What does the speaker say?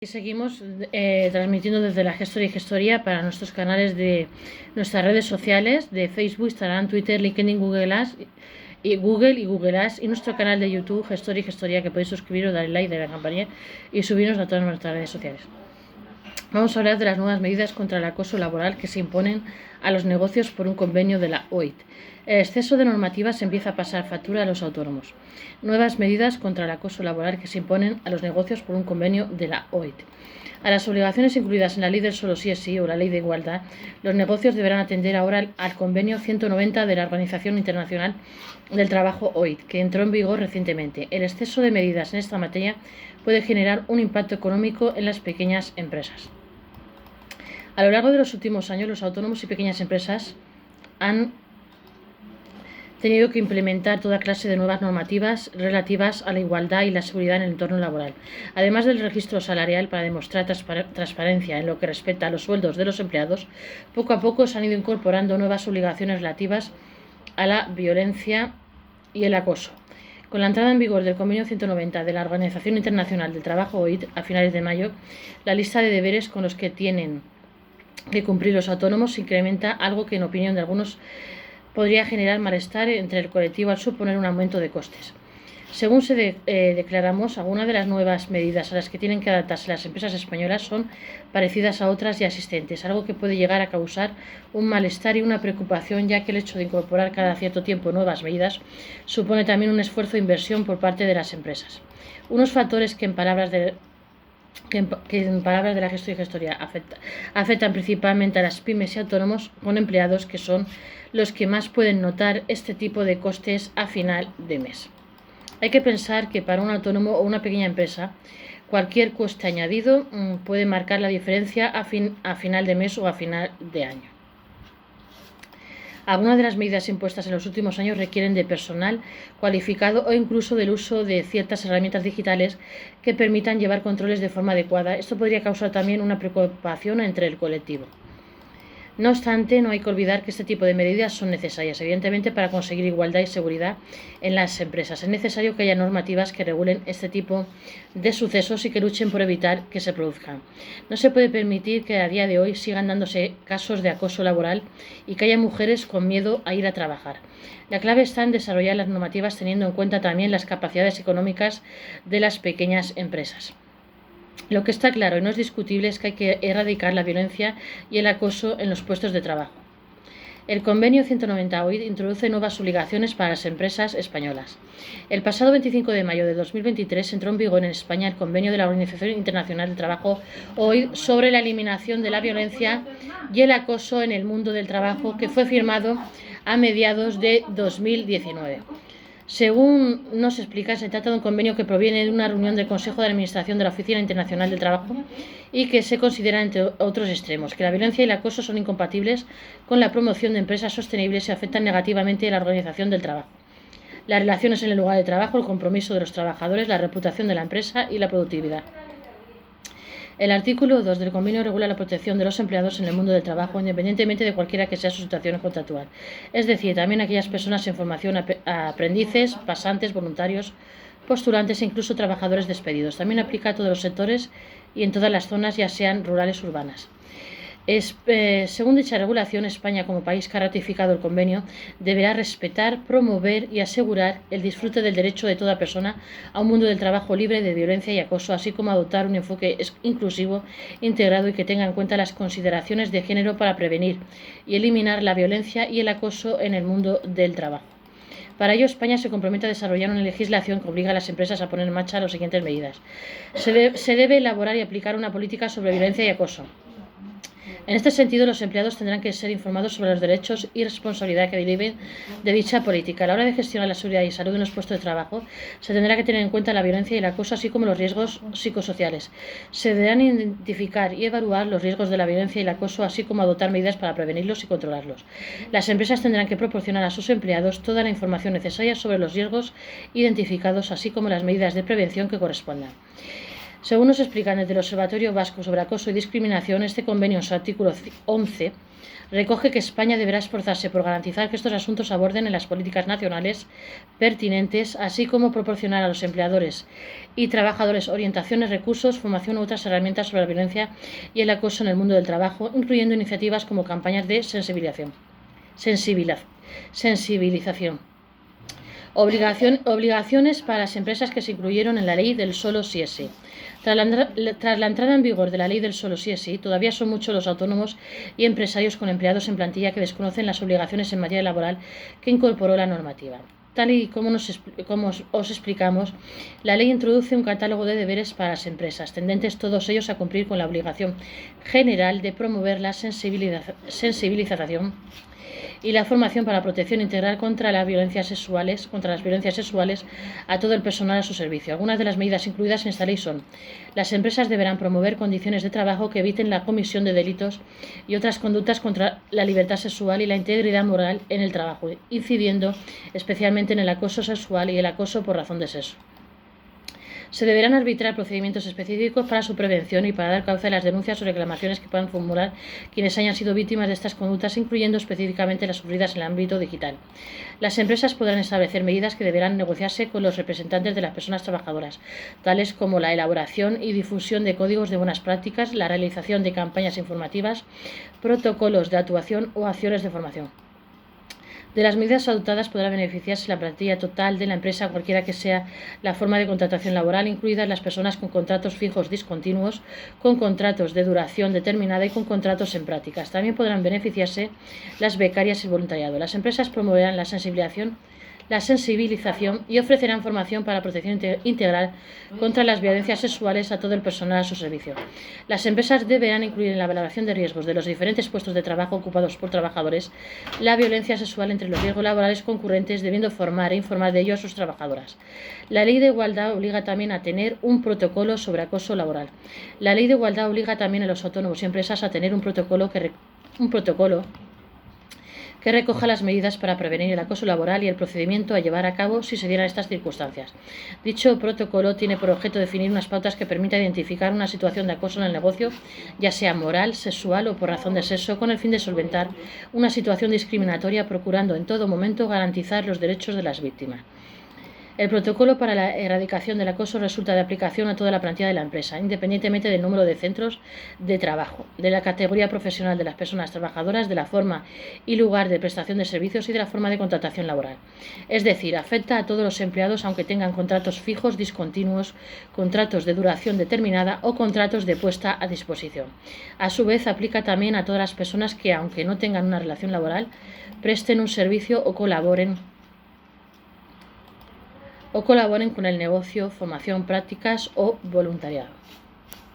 Y seguimos transmitiendo desde la Gestoría y Gestoría para nuestros canales de nuestras redes sociales de Facebook, Instagram, Twitter, LinkedIn, Google y Google Ads y nuestro canal de YouTube Gestoría y Gestoría, que podéis suscribiros, darle like, darle a la campanilla y subirnos a todas nuestras redes sociales. Vamos a hablar de las nuevas medidas contra el acoso laboral que se imponen a los negocios por un convenio de la OIT. El exceso de normativas empieza a pasar factura a los autónomos. Nuevas medidas contra el acoso laboral que se imponen a los negocios por un convenio de la OIT. A las obligaciones incluidas en la ley del solo sí es sí o la ley de igualdad, los negocios deberán atender ahora al convenio 190 de la Organización Internacional del Trabajo OIT, que entró en vigor recientemente. El exceso de medidas en esta materia puede generar un impacto económico en las pequeñas empresas. A lo largo de los últimos años, los autónomos y pequeñas empresas han tenido que implementar toda clase de nuevas normativas relativas a la igualdad y la seguridad en el entorno laboral. Además del registro salarial para demostrar transparencia en lo que respecta a los sueldos de los empleados, poco a poco se han ido incorporando nuevas obligaciones relativas a la violencia y el acoso. Con la entrada en vigor del Convenio 190 de la Organización Internacional del Trabajo OIT a finales de mayo, la lista de deberes con los que tienen que cumplir los autónomos se incrementa, algo que en opinión de algunos podría generar malestar entre el colectivo al suponer un aumento de costes. Según declaramos, algunas de las nuevas medidas a las que tienen que adaptarse las empresas españolas son parecidas a otras ya existentes, algo que puede llegar a causar un malestar y una preocupación, ya que el hecho de incorporar cada cierto tiempo nuevas medidas supone también un esfuerzo de inversión por parte de las empresas. Unos factores que en palabras de la Gestoría y Gestoría afectan principalmente a las pymes y autónomos con empleados, que son los que más pueden notar este tipo de costes a final de mes. Hay que pensar que para un autónomo o una pequeña empresa, cualquier coste añadido puede marcar la diferencia a final de mes o a final de año. Algunas de las medidas impuestas en los últimos años requieren de personal cualificado o incluso del uso de ciertas herramientas digitales que permitan llevar controles de forma adecuada. Esto podría causar también una preocupación entre el colectivo. No obstante, no hay que olvidar que este tipo de medidas son necesarias, evidentemente, para conseguir igualdad y seguridad en las empresas. Es necesario que haya normativas que regulen este tipo de sucesos y que luchen por evitar que se produzcan. No se puede permitir que a día de hoy sigan dándose casos de acoso laboral y que haya mujeres con miedo a ir a trabajar. La clave está en desarrollar las normativas teniendo en cuenta también las capacidades económicas de las pequeñas empresas. Lo que está claro y no es discutible es que hay que erradicar la violencia y el acoso en los puestos de trabajo. El Convenio 190 OIT introduce nuevas obligaciones para las empresas españolas. El pasado 25 de mayo de 2023 entró en vigor en España el Convenio de la Organización Internacional del Trabajo OIT sobre la eliminación de la violencia y el acoso en el mundo del trabajo, que fue firmado a mediados de 2019. Según nos explica, se trata de un convenio que proviene de una reunión del Consejo de Administración de la Oficina Internacional del Trabajo y que se considera, entre otros extremos, que la violencia y el acoso son incompatibles con la promoción de empresas sostenibles y afectan negativamente a la organización del trabajo, las relaciones en el lugar de trabajo, el compromiso de los trabajadores, la reputación de la empresa y la productividad. El artículo 2 del convenio regula la protección de los empleados en el mundo del trabajo, independientemente de cualquiera que sea su situación contractual. Es decir, también aquellas personas en formación, aprendices, pasantes, voluntarios, postulantes e incluso trabajadores despedidos. También aplica a todos los sectores y en todas las zonas, ya sean rurales o urbanas. Según dicha regulación, España, como país que ha ratificado el convenio, deberá respetar, promover y asegurar el disfrute del derecho de toda persona a un mundo del trabajo libre de violencia y acoso, así como adoptar un enfoque inclusivo, integrado y que tenga en cuenta las consideraciones de género para prevenir y eliminar la violencia y el acoso en el mundo del trabajo. Para ello, España se compromete a desarrollar una legislación que obliga a las empresas a poner en marcha las siguientes medidas. Se debe elaborar y aplicar una política sobre violencia y acoso. En este sentido, los empleados tendrán que ser informados sobre los derechos y responsabilidad que deriven de dicha política. A la hora de gestionar la seguridad y salud en los puestos de trabajo, se tendrá que tener en cuenta la violencia y el acoso, así como los riesgos psicosociales. Se deberán identificar y evaluar los riesgos de la violencia y el acoso, así como adoptar medidas para prevenirlos y controlarlos. Las empresas tendrán que proporcionar a sus empleados toda la información necesaria sobre los riesgos identificados, así como las medidas de prevención que correspondan. Según nos explican desde el Observatorio Vasco sobre Acoso y Discriminación, este convenio en su artículo 11 recoge que España deberá esforzarse por garantizar que estos asuntos se aborden en las políticas nacionales pertinentes, así como proporcionar a los empleadores y trabajadores orientaciones, recursos, formación u otras herramientas sobre la violencia y el acoso en el mundo del trabajo, incluyendo iniciativas como campañas de sensibilización. Obligaciones para las empresas que se incluyeron en la ley del solo sí es sí. Tras la entrada en vigor de la ley del solo sí es sí, todavía son muchos los autónomos y empresarios con empleados en plantilla que desconocen las obligaciones en materia laboral que incorporó la normativa. Tal y como os explicamos, la ley introduce un catálogo de deberes para las empresas, tendentes todos ellos a cumplir con la obligación general de promover la sensibilización y la formación para la protección integral contra las violencias sexuales a todo el personal a su servicio. Algunas de las medidas incluidas en esta ley son: las empresas deberán promover condiciones de trabajo que eviten la comisión de delitos y otras conductas contra la libertad sexual y la integridad moral en el trabajo, incidiendo especialmente en el acoso sexual y el acoso por razón de sexo. Se deberán arbitrar procedimientos específicos para su prevención y para dar causa a las denuncias o reclamaciones que puedan formular quienes hayan sido víctimas de estas conductas, incluyendo específicamente las sufridas en el ámbito digital. Las empresas podrán establecer medidas que deberán negociarse con los representantes de las personas trabajadoras, tales como la elaboración y difusión de códigos de buenas prácticas, la realización de campañas informativas, protocolos de actuación o acciones de formación. De las medidas adoptadas podrá beneficiarse la plantilla total de la empresa, cualquiera que sea la forma de contratación laboral, incluidas las personas con contratos fijos discontinuos, con contratos de duración determinada y con contratos en prácticas. También podrán beneficiarse las becarias y voluntariado. Las empresas promoverán la sensibilización y ofrecerán formación para la protección integral contra las violencias sexuales a todo el personal a su servicio. Las empresas deberán incluir en la valoración de riesgos de los diferentes puestos de trabajo ocupados por trabajadores la violencia sexual entre los riesgos laborales concurrentes, debiendo formar e informar de ello a sus trabajadoras. La Ley de Igualdad obliga también a tener un protocolo sobre acoso laboral. La Ley de Igualdad obliga también a los autónomos y empresas a tener un protocolo que recoja las medidas para prevenir el acoso laboral y el procedimiento a llevar a cabo si se dieran estas circunstancias. Dicho protocolo tiene por objeto definir unas pautas que permitan identificar una situación de acoso en el negocio, ya sea moral, sexual o por razón de sexo, con el fin de solventar una situación discriminatoria, procurando en todo momento garantizar los derechos de las víctimas. El protocolo para la erradicación del acoso resulta de aplicación a toda la plantilla de la empresa, independientemente del número de centros de trabajo, de la categoría profesional de las personas trabajadoras, de la forma y lugar de prestación de servicios y de la forma de contratación laboral. Es decir, afecta a todos los empleados aunque tengan contratos fijos, discontinuos, contratos de duración determinada o contratos de puesta a disposición. A su vez, aplica también a todas las personas que, aunque no tengan una relación laboral, presten un servicio o colaboren con el negocio, formación, prácticas o voluntariado.